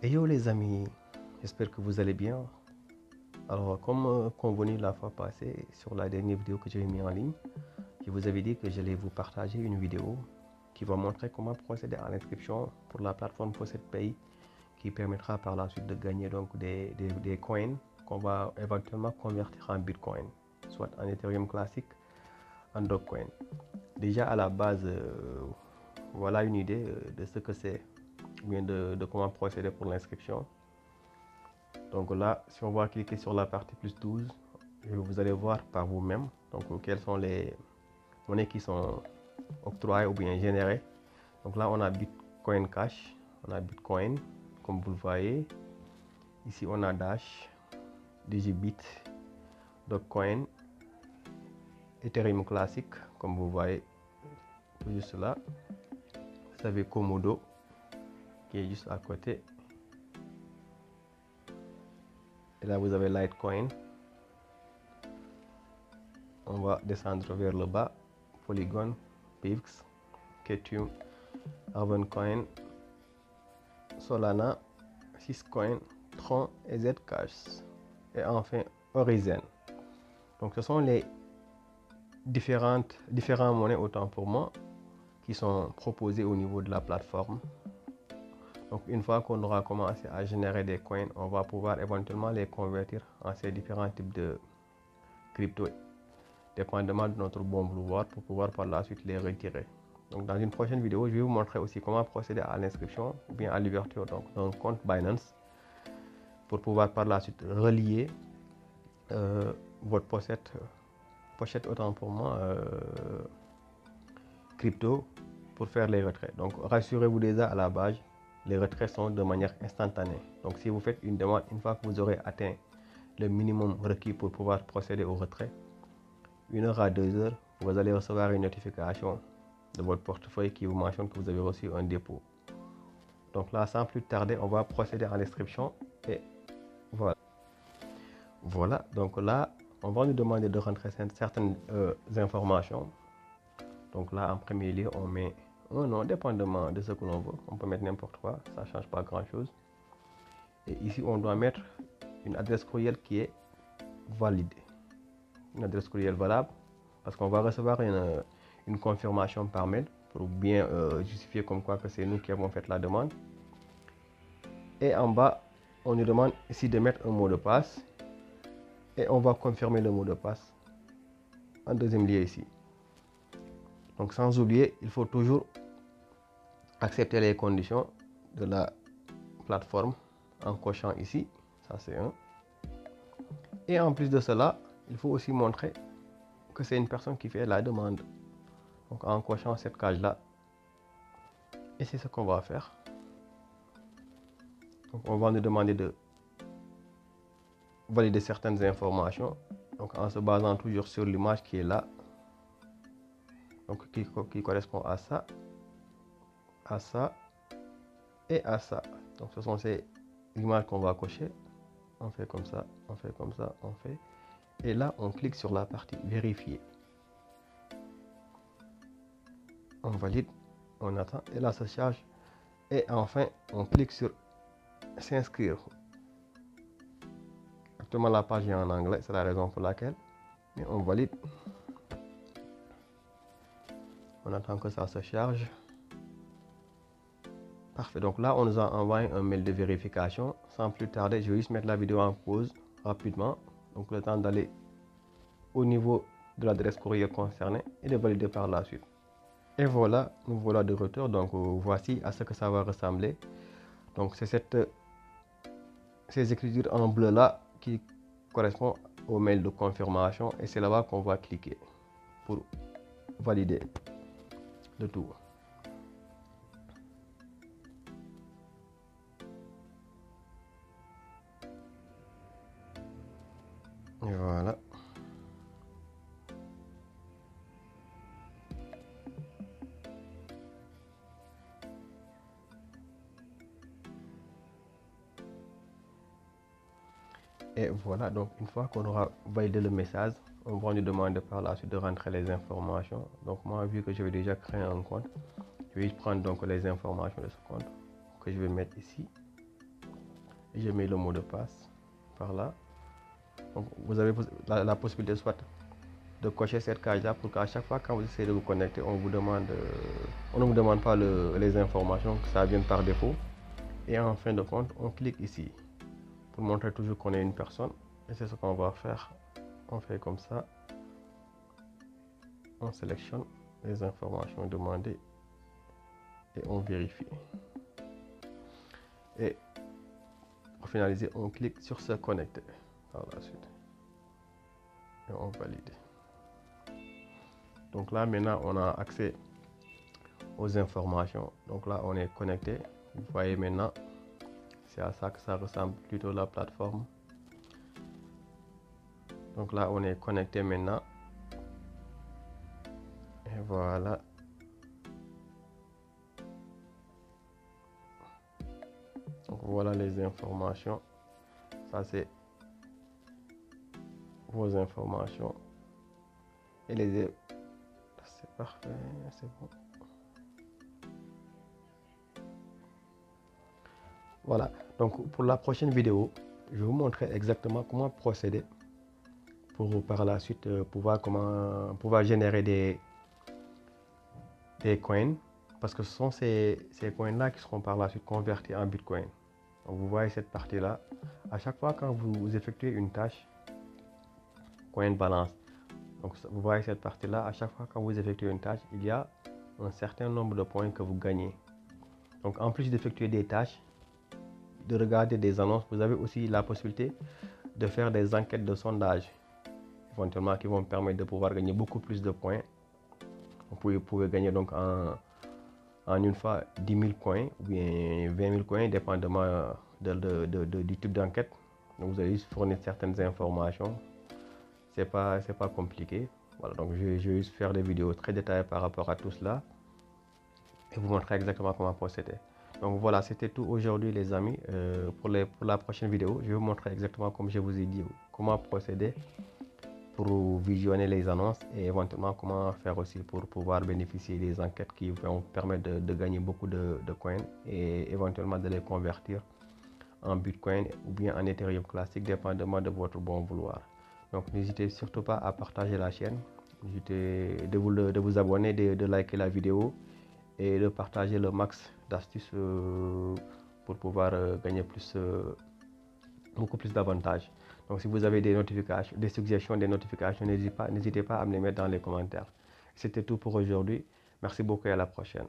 Et yo les amis, j'espère que vous allez bien. Alors comme convenu la fois passée sur la dernière vidéo que j'ai mis en ligne, je vous avais dit que j'allais vous partager une vidéo qui va montrer comment procéder à l'inscription pour la plateforme FaucetPay qui permettra par la suite de gagner donc des coins qu'on va éventuellement convertir en Bitcoin, soit en Ethereum classique, en Dogecoin. Déjà à la base, voilà une idée de ce que c'est, ou bien de comment procéder pour l'inscription. Donc là, si on va cliquer sur la partie plus 12, vous allez voir par vous-même donc quelles sont les monnaies qui sont octroyées ou bien générées. Donc là, on a Bitcoin Cash, on a Bitcoin, comme vous le voyez. Ici, on a Dash, Digibit, Dogecoin, Ethereum classique, comme vous voyez juste là. Vous avez Komodo qui est juste à côté. Et là, vous avez Litecoin. On va descendre vers le bas. Polygon, Pix, Kethium, Ravencoin, Solana, Syscoin, Tron et Zcash. Et enfin Horizen. Donc ce sont les différentes monnaies, autant pour moi, qui sont proposées au niveau de la plateforme. Donc une fois qu'on aura commencé à générer des coins, on va pouvoir éventuellement les convertir en ces différents types de crypto, dépendamment de notre bon vouloir, pour pouvoir par la suite les retirer. Donc dans une prochaine vidéo, je vais vous montrer aussi comment procéder à l'inscription ou bien à l'ouverture d'un compte Binance pour pouvoir par la suite relier votre pochette autant pour moi crypto pour faire les retraits. Donc rassurez-vous déjà à la base, les retraits sont de manière instantanée. Donc si vous faites une demande, une fois que vous aurez atteint le minimum requis pour pouvoir procéder au retrait, 1 heure à 2 heures, vous allez recevoir une notification de votre portefeuille qui vous mentionne que vous avez reçu un dépôt. Donc là, sans plus tarder, on va procéder à l'inscription et voilà. Donc là, on va nous demander de rentrer certaines informations. Donc là, en premier lieu, on met un nom, dépendamment de ce que l'on veut. On peut mettre n'importe quoi, ça ne change pas grand-chose. Et ici, on doit mettre une adresse courriel qui est valide. Une adresse courriel valable, parce qu'on va recevoir une confirmation par mail pour bien justifier comme quoi que c'est nous qui avons fait la demande. Et en bas, on nous demande ici de mettre un mot de passe. Et on va confirmer le mot de passe en deuxième lieu ici. Donc sans oublier, il faut toujours accepter les conditions de la plateforme en cochant ici, ça c'est un. Et en plus de cela, il faut aussi montrer que c'est une personne qui fait la demande. Donc en cochant cette case là, et c'est ce qu'on va faire. Donc on va nous demander de valider certaines informations, donc en se basant toujours sur l'image qui est là, donc qui correspond à ça et à ça. Donc ce sont ces images qu'on va cocher. On fait comme ça, on fait comme ça, on fait. Et là, on clique sur la partie vérifier. On valide, on attend et là ça charge. Et enfin, on clique sur s'inscrire. Actuellement, la page est en anglais, c'est la raison pour laquelle. Mais on valide. On attend que ça se charge. Parfait. Donc là, on nous a envoyé un mail de vérification. Sans plus tarder, je vais juste mettre la vidéo en pause rapidement. Donc le temps d'aller au niveau de l'adresse courriel concernée et de valider par la suite. Et voilà, nous voilà de retour. Donc voici à ce que ça va ressembler. Donc c'est ces écritures en bleu là qui correspondent au mail de confirmation et c'est là-bas qu'on va cliquer pour valider le tout. Et voilà. Et voilà, donc une fois qu'on aura validé le message, on va nous demander par la suite de rentrer les informations. Donc moi, vu que je vais déjà créer un compte, je vais prendre donc les informations de ce compte que je vais mettre ici. je mets le mot de passe par là. Donc, vous avez la possibilité soit de cocher cette case-là pour qu'à chaque fois quand vous essayez de vous connecter, on ne vous demande pas les informations, que ça vienne par défaut. Et en fin de compte, on clique ici pour montrer toujours qu'on est une personne. Et c'est ce qu'on va faire. On fait comme ça. On sélectionne les informations demandées et on vérifie. Et pour finaliser, on clique sur se connecter par la suite. Et on valide. Donc là, maintenant, on a accès aux informations. Donc là, on est connecté. Vous voyez maintenant, c'est à ça que ça ressemble plutôt la plateforme. Donc là, on est connecté maintenant. Et voilà. Donc voilà les informations. Ça, c'est vos informations. Et c'est parfait, c'est bon. Voilà, donc pour la prochaine vidéo, je vais vous montrer exactement comment procéder pour par la suite pouvoir générer des coins, parce que ce sont ces coins là qui seront par la suite convertis en Bitcoin. Donc vous voyez cette partie là, à chaque fois quand vous effectuez une tâche, coin balance. Donc vous voyez cette partie là, à chaque fois quand vous effectuez une tâche, il y a un certain nombre de points que vous gagnez. Donc en plus d'effectuer des tâches, de regarder des annonces, vous avez aussi la possibilité de faire des enquêtes de sondage, éventuellement qui vont permettre de pouvoir gagner beaucoup plus de points. Vous pouvez gagner donc en une fois 10 000 coins ou bien 20 000 coins, dépendamment du type d'enquête. Donc vous allez juste fournir certaines informations. C'est pas compliqué. Voilà, donc je vais juste faire des vidéos très détaillées par rapport à tout cela et vous montrer exactement comment procéder. Donc voilà, c'était tout aujourd'hui les amis. Pour la prochaine vidéo, je vais vous montrer exactement comme je vous ai dit comment procéder pour visionner les annonces et éventuellement comment faire aussi pour pouvoir bénéficier des enquêtes qui vont permettre de gagner beaucoup de coins et éventuellement de les convertir en Bitcoin ou bien en Ethereum classique, dépendamment de votre bon vouloir. Donc n'hésitez surtout pas à partager la chaîne, n'hésitez de vous abonner, de liker la vidéo et de partager le max d'astuces pour pouvoir gagner beaucoup plus d'avantages. Donc si vous avez des notifications, des suggestions, des notifications, n'hésitez pas à me les mettre dans les commentaires. C'était tout pour aujourd'hui. Merci beaucoup et à la prochaine.